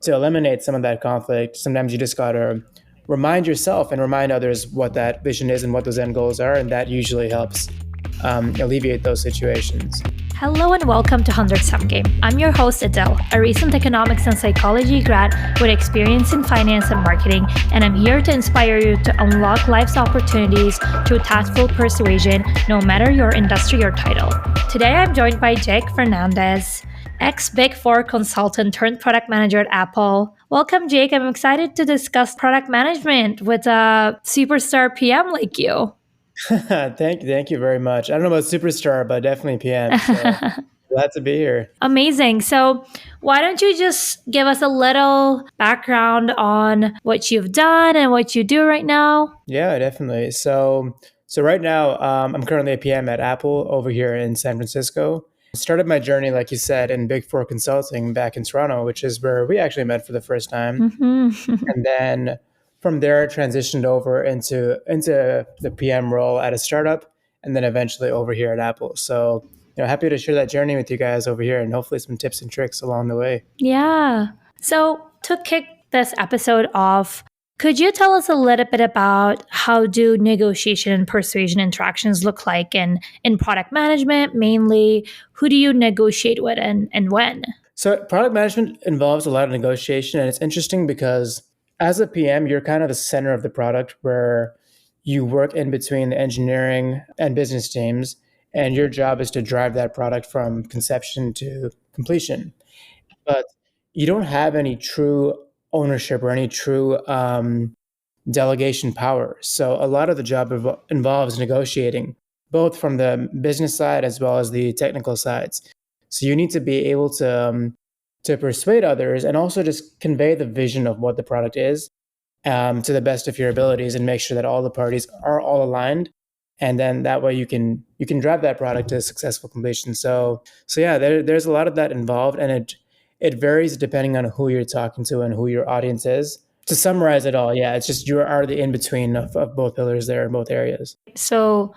to eliminate some of that conflict, sometimes you just got to remind yourself and remind others what that vision is and what those end goals are. And that usually helps alleviate those situations. Hello and welcome to 100 Sum Game. I'm your host Adele, a recent economics and psychology grad with experience in finance and marketing, and I'm here to inspire you to unlock life's opportunities through tactful persuasion, no matter your industry or title. Today I'm joined by Jake Fernandes, ex-Big Four consultant turned product manager at Apple. Welcome, Jake. I'm excited to discuss product management with a superstar PM like you. Thank you very much. I don't know about superstar, but definitely PM. So glad to be here. Amazing. So, why don't you just give us a little background on what you've done and what you do right now? Yeah, definitely. So right now, I'm currently a PM at Apple over here in San Francisco. Started my journey, like you said, in Big Four consulting back in Toronto, which is where we actually met for the first time. And then from there, transitioned over into the PM role at a startup, and then eventually over here at Apple. So, happy to share that journey with you guys over here, and hopefully some tips and tricks along the way. Yeah. So, to kick this episode off, could you tell us a little bit about how do negotiation and persuasion interactions look like in product management? Mainly, who do you negotiate with and when? So product management involves a lot of negotiation, and it's interesting because as a PM, you're kind of the center of the product where you work in between the engineering and business teams, and your job is to drive that product from conception to completion. But you don't have any true ownership or any true delegation power. So a lot of the job involves negotiating, both from the business side as well as the technical sides. So you need to be able to persuade others and also just convey the vision of what the product is to the best of your abilities, and make sure that all the parties are all aligned. And then that way you can drive that product to successful completion. So yeah, there's a lot of that involved, and it varies depending on who you're talking to and who your audience is. To summarize it all, yeah, it's just you are the in between of both pillars there in both areas. So,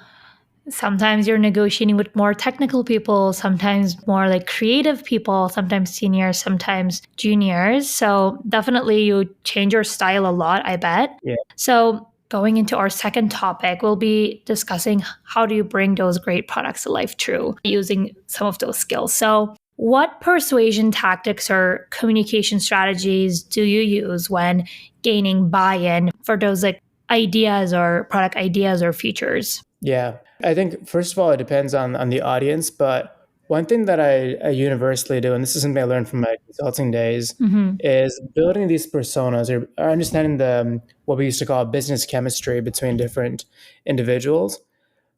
sometimes you're negotiating with more technical people, sometimes more like creative people, sometimes seniors, sometimes juniors. So definitely you change your style a lot, I bet. Yeah. So going into our second topic, we'll be discussing how do you bring those great products to life through using some of those skills. So what persuasion tactics or communication strategies do you use when gaining buy-in for those like ideas or product ideas or features? Yeah. I think, first of all, it depends on the audience. But one thing that I universally do, and this is something I learned from my consulting days, is building these personas or understanding the what we used to call business chemistry between different individuals.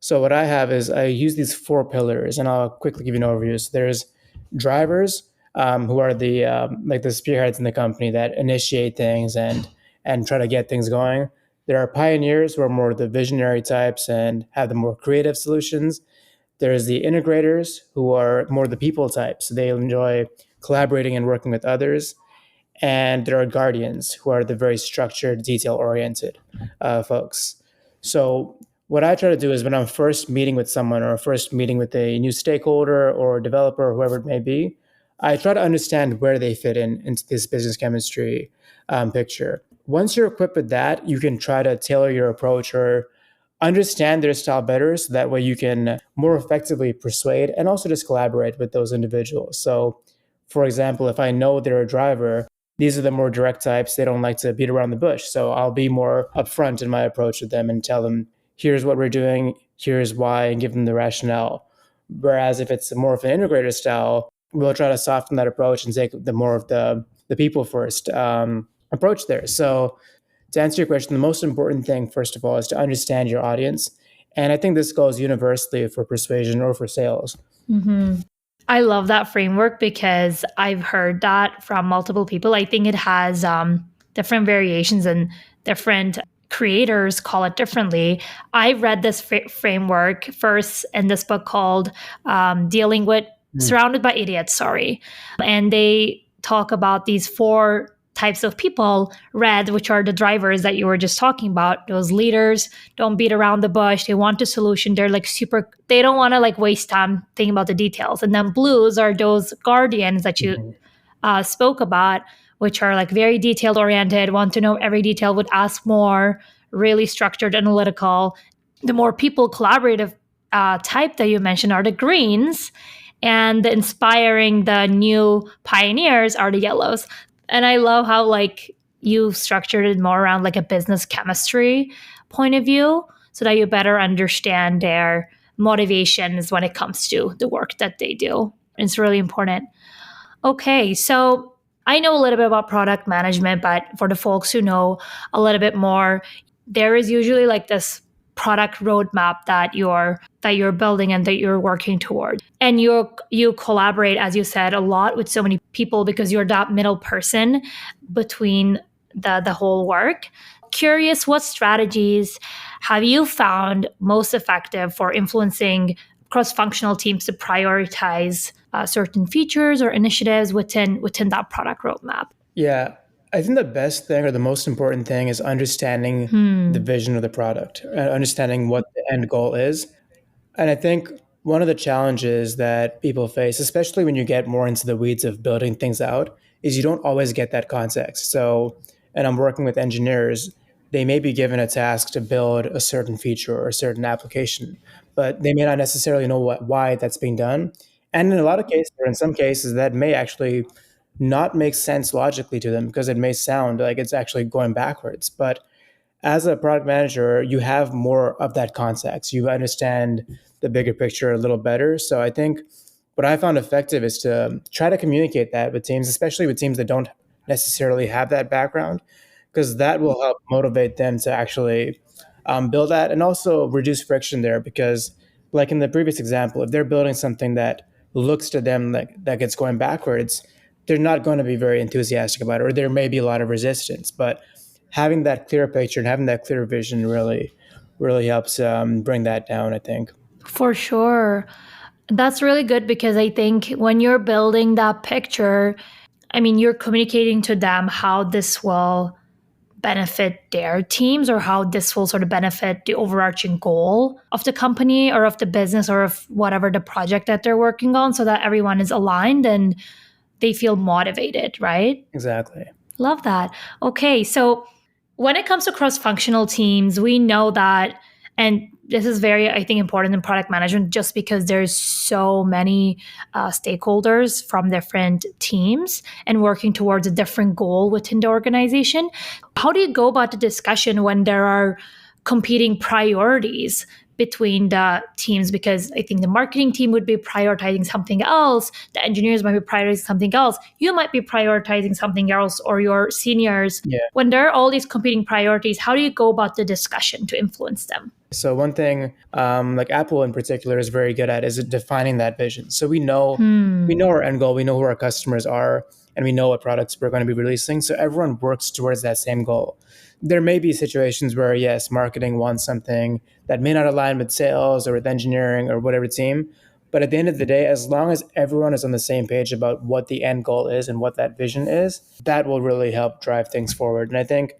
So what I have is I use these four pillars, and I'll quickly give you an overview. So there's drivers, who are the like the spearheads in the company that initiate things and try to get things going. There are pioneers who are more the visionary types and have the more creative solutions. There's the integrators who are more the people types. So they enjoy collaborating and working with others. And there are guardians who are the very structured, detail-oriented folks. So what I try to do is when I'm first meeting with someone or first meeting with a new stakeholder or developer or whoever it may be, I try to understand where they fit into this business chemistry picture. Once you're equipped with that, you can try to tailor your approach or understand their style better, so that way you can more effectively persuade and also just collaborate with those individuals. So, for example, if I know they're a driver, these are the more direct types. They don't like to beat around the bush. So I'll be more upfront in my approach with them and tell them, here's what we're doing, here's why, and give them the rationale. Whereas if it's more of an integrator style, we'll try to soften that approach and take the more of the people first approach there. So to answer your question, the most important thing, first of all, is to understand your audience. And I think this goes universally for persuasion or for sales. I love that framework because I've heard that from multiple people. I think it has different variations and different creators call it differently. I read this framework first in this book called Dealing with Surrounded by Idiots, sorry. And they talk about these four types of people. Red, which are the drivers that you were just talking about, those leaders don't beat around the bush. They want a solution. They're like they don't want to like waste time thinking about the details. And then blues are those guardians that you spoke about, which are like very detailed oriented, want to know every detail, would ask more, really structured, analytical. The more people collaborative type that you mentioned are the greens, and the inspiring, the new pioneers are the yellows. And I love how like you structured it more around like a business chemistry point of view so that you better understand their motivations when it comes to the work that they do. It's really important. Okay, so I know a little bit about product management, but for the folks who know a little bit more, there is usually like this product roadmap that you're building and that you're working toward. And you collaborate, as you said, a lot with so many people because you're that middle person between the whole work. Curious, what strategies have you found most effective for influencing cross-functional teams to prioritize certain features or initiatives within that product roadmap? Yeah, I think the best thing or the most important thing is understanding the vision of the product, understanding what the end goal is. And I think one of the challenges that people face, especially when you get more into the weeds of building things out, is you don't always get that context. So, and I'm working with engineers, they may be given a task to build a certain feature or a certain application, but they may not necessarily know why that's being done. And in a lot of cases, or in some cases, that may actually not make sense logically to them because it may sound like it's actually going backwards. But as a product manager, you have more of that context. You understand the bigger picture a little better. So I think what I found effective is to try to communicate that with teams, especially with teams that don't necessarily have that background, because that will help motivate them to actually build that and also reduce friction there. Because, like in the previous example, if they're building something that looks to them like that gets going backwards, they're not going to be very enthusiastic about it, or there may be a lot of resistance. But having that clear picture and having that clear vision really helps bring that down, I think. For sure. That's really good because I think when you're building that picture, I mean, you're communicating to them how this will benefit their teams or how this will sort of benefit the overarching goal of the company or of the business or of whatever the project that they're working on so that everyone is aligned and they feel motivated, right? Exactly. Love that. Okay, so when it comes to cross-functional teams, we know that, and this is very, I think, important in product management just because there's so many stakeholders from different teams and working towards a different goal within the organization. How do you go about the discussion when there are competing priorities between the teams? Because I think the marketing team would be prioritizing something else, the engineers might be prioritizing something else, you might be prioritizing something else, or your seniors. Yeah. When there are all these competing priorities, how do you go about the discussion to influence them? So one thing, like Apple in particular, is very good at is defining that vision. So we know our end goal, we know who our customers are, and we know what products we're going to be releasing. So everyone works towards that same goal. There may be situations where, yes, marketing wants something that may not align with sales or with engineering or whatever team. But at the end of the day, as long as everyone is on the same page about what the end goal is and what that vision is, that will really help drive things forward. And I think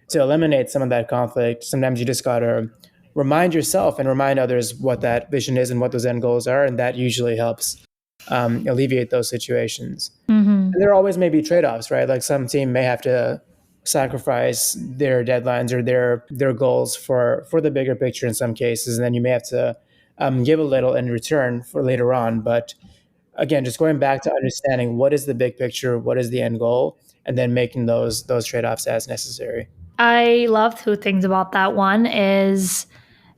to eliminate some of that conflict, sometimes you just got to remind yourself and remind others what that vision is and what those end goals are. And that usually helps alleviate those situations. And there always may be trade-offs, right? Like some team may have to sacrifice their deadlines or their goals for the bigger picture in some cases, and then you may have to give a little in return for later on. But again, just going back to understanding what is the big picture, what is the end goal, and then making those trade-offs as necessary. I love two things about that. One is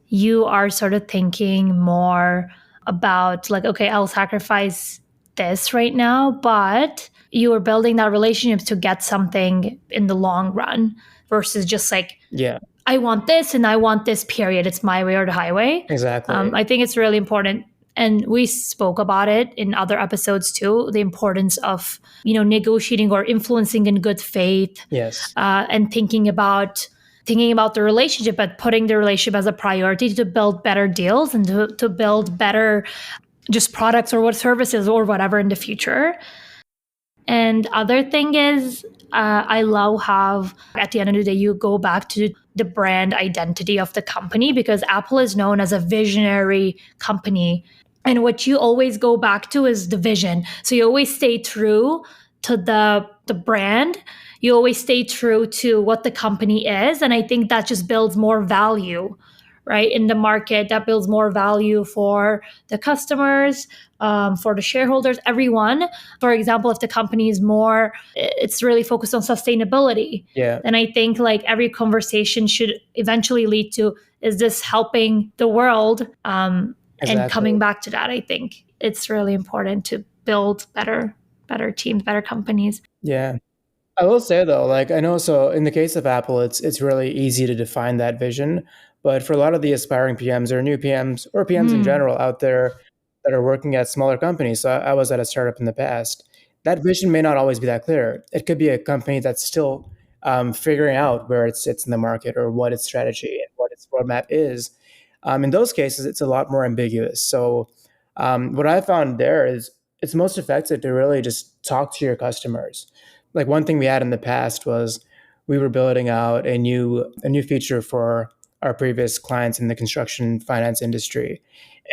you are sort of thinking more about like, okay, I'll sacrifice this right now, but you are building that relationship to get something in the long run versus just like, Yeah, I want this and I want this, period. It's my way or the highway. exactly. I think it's really important. And we spoke about it in other episodes too, the importance of, negotiating or influencing in good faith. Yes. And thinking about the relationship, but putting the relationship as a priority to build better deals and to build better just products or what services or whatever in the future. And other thing is, I love how at the end of the day, you go back to the brand identity of the company because Apple is known as a visionary company. And what you always go back to is the vision. So you always stay true to the brand. You always stay true to what the company is, and I think that just builds more value, right, in the market. That builds more value for the customers, for the shareholders, everyone. For example, if the company is more, it's really focused on sustainability, Yeah, then I think like every conversation should eventually lead to, is this helping the world? And exactly. coming back to that, I think it's really important to build better teams, better companies. Yeah. I will say though, like I know, so in the case of Apple, it's really easy to define that vision. But for a lot of the aspiring PMs or new PMs or PMs in Mm, general out there that are working at smaller companies, so I was at a startup in the past. That vision may not always be that clear. It could be a company that's still figuring out where it sits in the market or what its strategy and what its roadmap is. In those cases, it's a lot more ambiguous. So what I found there is it's most effective to really just talk to your customers. Like one thing we had in the past was we were building out a new feature for our previous clients in the construction finance industry.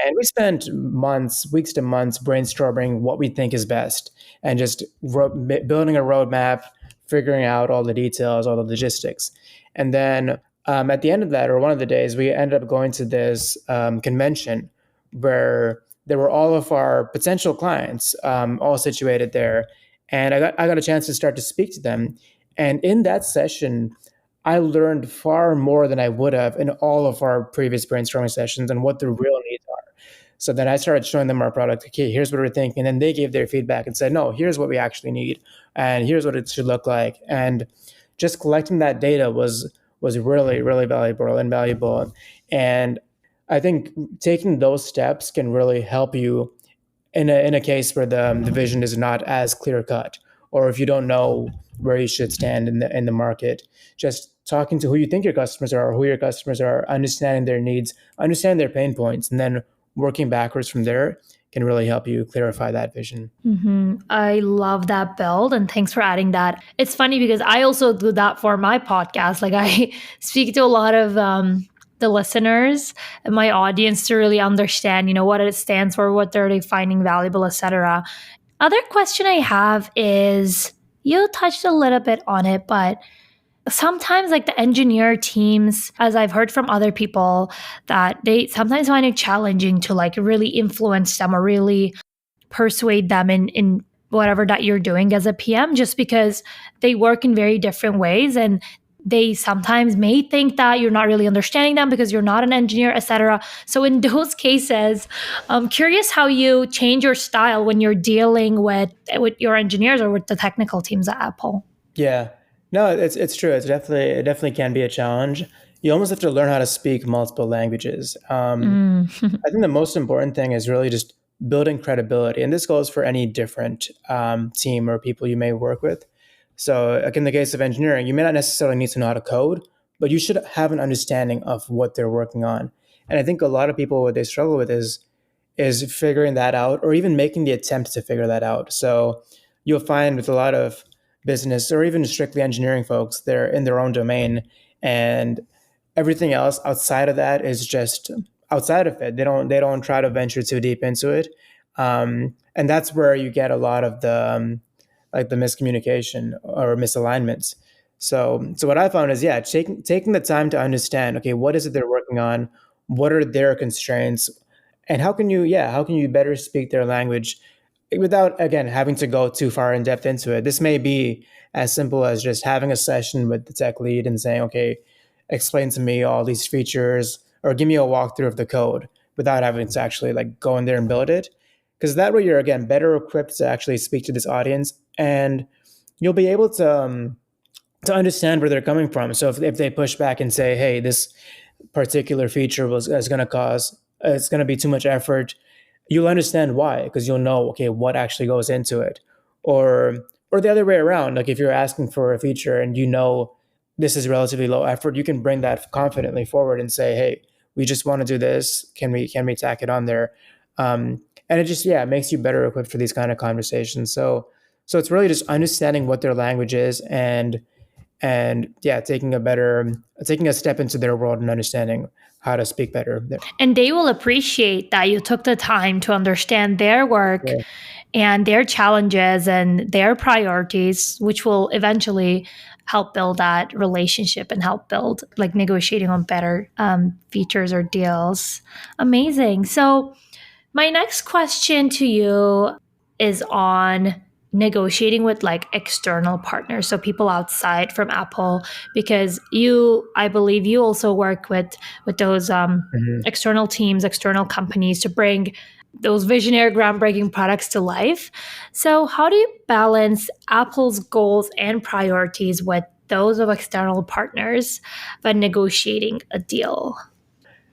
And we spent months, weeks to months brainstorming what we think is best and just building a roadmap, figuring out all the details, all the logistics. And then at the end of that, or one of the days, we ended up going to this convention where there were all of our potential clients all situated there, and I got a chance to start to speak to them. And in that session, I learned far more than I would have in all of our previous brainstorming sessions and what the real needs are. So then I started showing them our product. Okay, here's what we're thinking. And then they gave their feedback and said, no, here's what we actually need, and here's what it should look like. And just collecting that data was really really valuable and valuable. And I think taking those steps can really help you in a case where the vision is not as clear cut, or if you don't know where you should stand in the market. Just talking to who you think your customers are, or who your customers are, understanding their needs, understanding their pain points, and then working backwards from there can really help you clarify that vision. I love that build, and thanks for adding that. It's funny because I also do that for my podcast. Like I speak to a lot of the listeners and my audience to really understand, what it stands for, what they're finding valuable, etc. Other question I have is, you touched a little bit on it, but sometimes like the engineer teams, as I've heard from other people, that they sometimes find it challenging to like really influence them or really persuade them in whatever that you're doing as a PM, just because they work in very different ways, and they sometimes may think that you're not really understanding them because you're not an engineer, etc. So in those cases, I'm curious how you change your style when you're dealing with your engineers or with the technical teams at Apple. Yeah, no, it's true. It definitely can be a challenge. You almost have to learn how to speak multiple languages. Mm. I think the most important thing is really just building credibility, and this goes for any different team or people you may work with. So, like in the case of engineering, you may not necessarily need to know how to code, but you should have an understanding of what they're working on. And I think a lot of people, what they struggle with is figuring that out, or even making the attempt to figure that out. So you'll find with a lot of business or even strictly engineering folks, they're in their own domain, and everything else outside of that is just outside of it. They don't try to venture too deep into it, and that's where you get a lot of the like the miscommunication or misalignments. So what I found is, yeah, taking the time to understand, okay, what is it they're working on, what are their constraints, and how can you better speak their language without, again, having to go too far in depth into it. This may be as simple as just having a session with the tech lead and saying, okay, explain to me all these features or give me a walkthrough of the code without having to actually like go in there and build it. Because that way you're, again, better equipped to actually speak to this audience, and you'll be able to understand where they're coming from. So if they push back and say, hey, this particular feature is going to cause, it's going to be too much effort, you'll understand why, because you'll know, okay, what actually goes into it. Or the other way around, like if you're asking for a feature and you know this is relatively low effort, you can bring that confidently forward and say, hey, we just want to do this, can we tack it on there? And it just, yeah, it makes you better equipped for these kind of conversations. So it's really just understanding what their language is, and yeah, taking a step into their world and understanding how to speak better there. And they will appreciate that you took the time to understand their work Yeah. and their challenges and their priorities, which will eventually help build that relationship and help build like negotiating on better features or deals. Amazing. So, my next question to you is on negotiating with like external partners, so people outside from Apple, because I believe you also work with those Mhm. external teams, external companies to bring those visionary, groundbreaking products to life. So, how do you balance Apple's goals and priorities with those of external partners when negotiating a deal?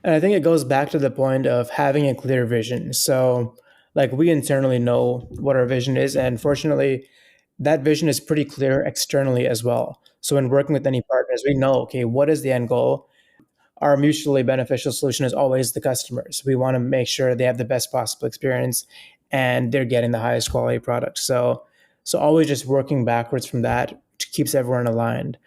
And I think it goes back to the point of having a clear vision. So, like, we internally know what our vision is, and fortunately, that vision is pretty clear externally as well. So, when working with any partners, we know, okay, what is the end goal? Our mutually beneficial solution is always the customers. We want to make sure they have the best possible experience and they're getting the highest quality product. So always just working backwards from that keeps everyone aligned.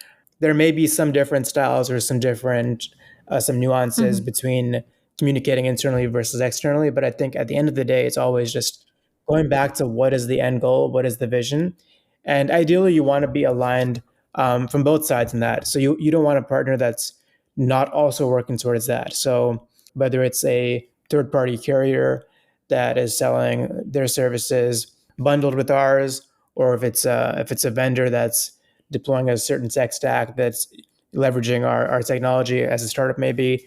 There may be some different styles or some nuances Mhm. between communicating internally versus externally, but I think at the end of the day, it's always just going back to what is the end goal, what is the vision, and ideally you want to be aligned from both sides in that. So you don't want a partner that's not also working towards that. So whether it's a third party carrier that is selling their services bundled with ours, or if it's a vendor that's deploying a certain tech stack that's leveraging our technology as a startup, maybe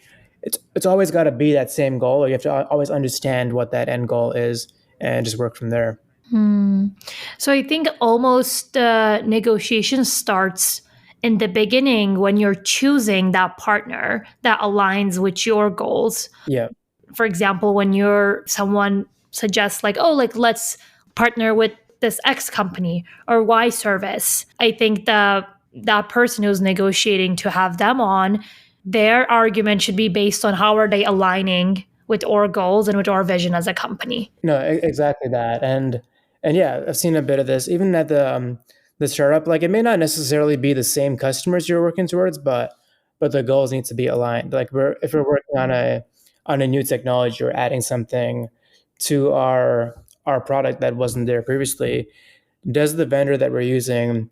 it's always got to be that same goal. Or you have to always understand what that end goal is and just work from there. Hmm. So I think almost the negotiation starts in the beginning when you're choosing that partner that aligns with your goals. Yeah. For example, when someone suggests like, oh, like let's partner with this X company or Y service. I think that person who's negotiating to have them on, their argument should be based on how are they aligning with our goals and with our vision as a company. No, exactly that, and yeah, I've seen a bit of this even at the startup. Like it may not necessarily be the same customers you're working towards, but the goals need to be aligned. Like if we're working on a new technology or adding something to our product that wasn't there previously, does the vendor that we're using,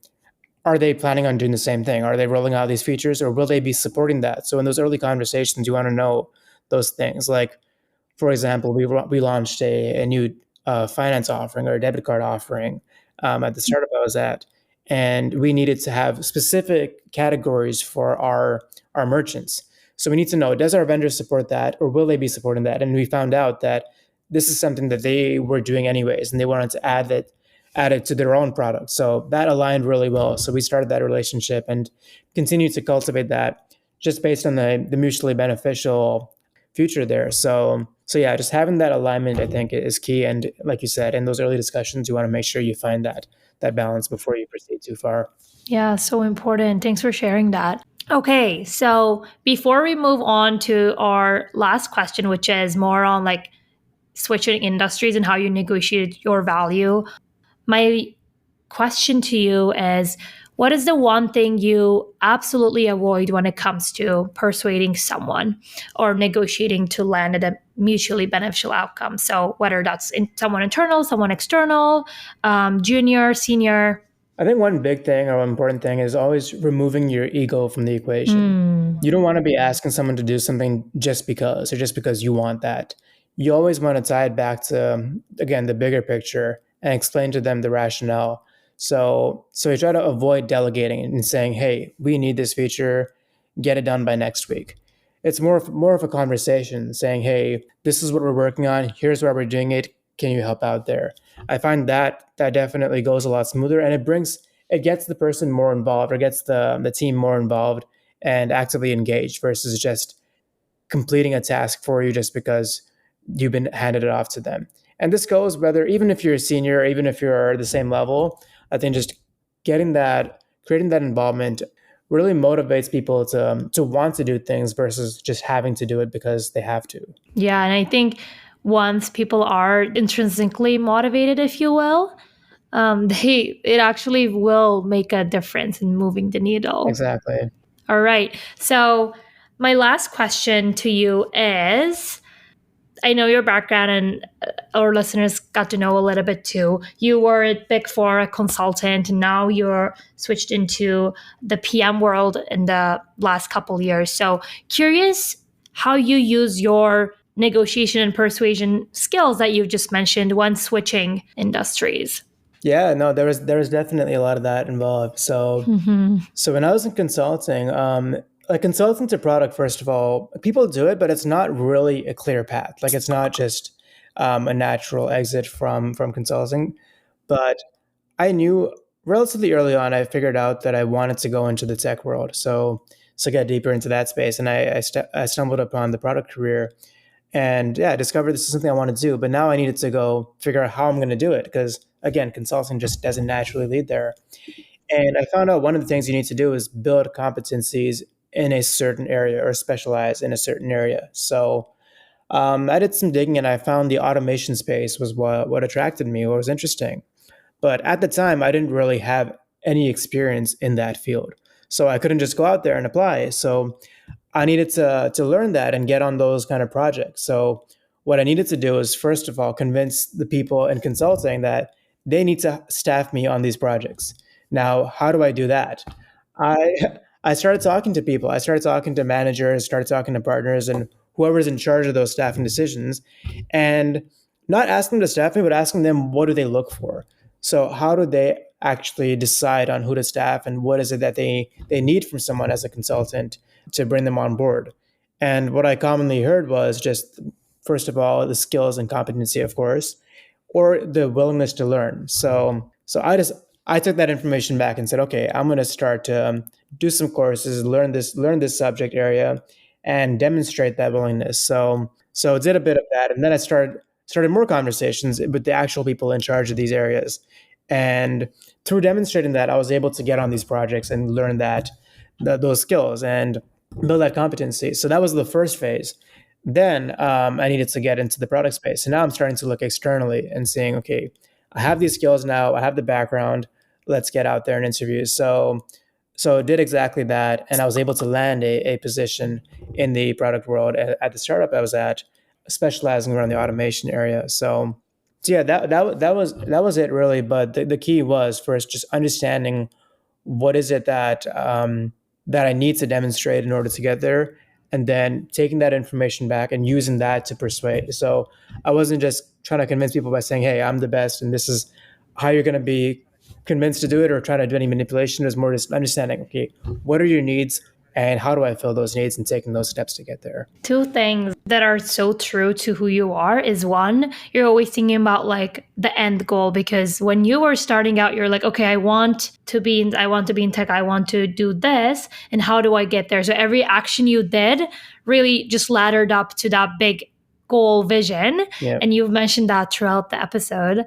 are they planning on doing the same thing? Are they rolling out these features, or will they be supporting that? So in those early conversations, you want to know those things. Like for example, we launched a new finance offering or a debit card offering at the startup I was at, and we needed to have specific categories for our merchants. So we need to know, does our vendor support that, or will they be supporting that? And we found out that this is something that they were doing anyways, and they wanted to add it to their own product. So that aligned really well. So we started that relationship and continue to cultivate that just based on the mutually beneficial future there. So yeah, just having that alignment I think is key. And like you said, in those early discussions, you want to make sure you find that balance before you proceed too far. Yeah, so important. Thanks for sharing that. Okay, so before we move on to our last question, which is more on like switching industries and how you negotiate your value, my question to you is what is the one thing you absolutely avoid when it comes to persuading someone or negotiating to land at a mutually beneficial outcome? So, whether that's someone internal, someone external, junior, senior. I think one big thing or one important thing is always removing your ego from the equation. Hmm. You don't want to be asking someone to do something just because or just because you want that. You always want to tie it back to, again, the bigger picture and explain to them the rationale. So you try to avoid delegating and saying, "Hey, we need this feature, get it done by next week." It's more of a conversation saying, "Hey, this is what we're working on. Here's why we're doing it. Can you help out there?" I find that definitely goes a lot smoother, and it gets the person more involved or gets the team more involved and actively engaged versus just completing a task for you just because you've been handed it off to them. And this goes whether even if you're a senior, or even if you're the same level, I think just creating that involvement really motivates people to want to do things versus just having to do it because they have to. Yeah, and I think once people are intrinsically motivated, if you will, it actually will make a difference in moving the needle. Exactly. All right. So my last question to you is, I know your background and our listeners got to know a little bit too. You were at Big Four, a consultant, and now you're switched into the PM world in the last couple years. So curious how you use your negotiation and persuasion skills that you've just mentioned when switching industries. Yeah, no, there was definitely a lot of that involved. So when I was in consulting, like consulting to product, first of all, people do it, but it's not really a clear path. Like it's not just a natural exit from consulting. But I knew relatively early on, I figured out that I wanted to go into the tech world. So get deeper into that space, and I stumbled upon the product career, and yeah, I discovered this is something I want to do. But now I needed to go figure out how I'm going to do it because again, consulting just doesn't naturally lead there. And I found out one of the things you need to do is build competencies in a certain area or specialize in a certain area. So I did some digging and I found the automation space was what attracted me, what was interesting. But at the time, I didn't really have any experience in that field. So I couldn't just go out there and apply. So I needed to learn that and get on those kind of projects. So what I needed to do is first of all convince the people in consulting that they need to staff me on these projects. Now, how do I do that? I I started talking to people. I started talking to managers, started talking to partners and whoever's in charge of those staffing decisions and not asking them to staff me, but asking them what do they look for? So how do they actually decide on who to staff and what is it that they need from someone as a consultant to bring them on board? And what I commonly heard was just, first of all, the skills and competency, of course, or the willingness to learn. So I took that information back and said, okay, I'm going to start to do some courses, learn this subject area, and demonstrate that willingness. So did a bit of that, and then I started more conversations with the actual people in charge of these areas, and through demonstrating that, I was able to get on these projects and learn those skills and build that competency. So that was the first phase. Then I needed to get into the product space. And now I'm starting to look externally and saying, okay, I have these skills now. I have the background. Let's get out there and interview. So did exactly that. And I was able to land a position in the product world at the startup I was at, specializing around the automation area. So yeah, that was it really. But the key was first just understanding what is it that I need to demonstrate in order to get there, and then taking that information back and using that to persuade. So I wasn't just trying to convince people by saying, "Hey, I'm the best, and this is how you're going to be convinced to do it," or trying to do any manipulation. It was more just understanding, okay, what are your needs, and how do I fill those needs, and taking those steps to get there. Two things that are so true to who you are is one, you're always thinking about like the end goal, because when you were starting out, you're like, okay, I want to be in tech, I want to do this, and how do I get there? So every action you did really just laddered up to that big goal vision. Yeah. And you've mentioned that throughout the episode.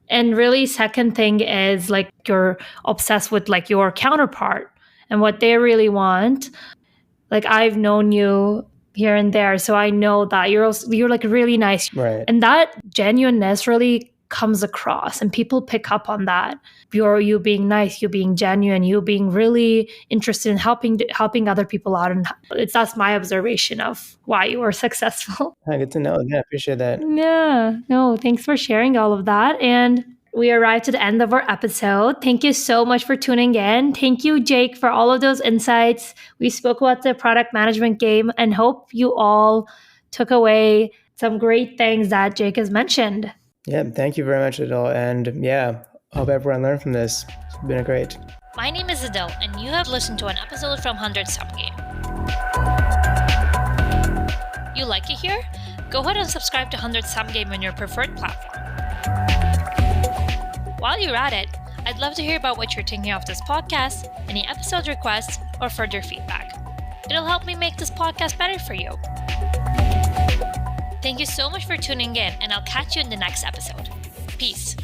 And really, second thing is like you're obsessed with like your counterpart and what they really want. Like I've known you here and there, so I know that you're like really nice, Right. and that genuineness really comes across, and people pick up on that. You being nice, you being genuine, you being really interested in helping other people out, and that's my observation of why you were successful. Good to know. Yeah, appreciate that. Yeah, no, thanks for sharing all of that. And we arrived to the end of our episode. Thank you so much for tuning in. Thank you, Jake, for all of those insights. We spoke about the product management game and hope you all took away some great things that Jake has mentioned. Yeah, thank you very much, Adil. And yeah, hope everyone learned from this. It's been great. My name is Adil, and you have listened to an episode from 100 Sum Game. You like it here? Go ahead and subscribe to 100 Sum Game on your preferred platform. While you're at it, I'd love to hear about what you're thinking of this podcast, any episode requests, or further feedback. It'll help me make this podcast better for you. Thank you so much for tuning in, and I'll catch you in the next episode. Peace.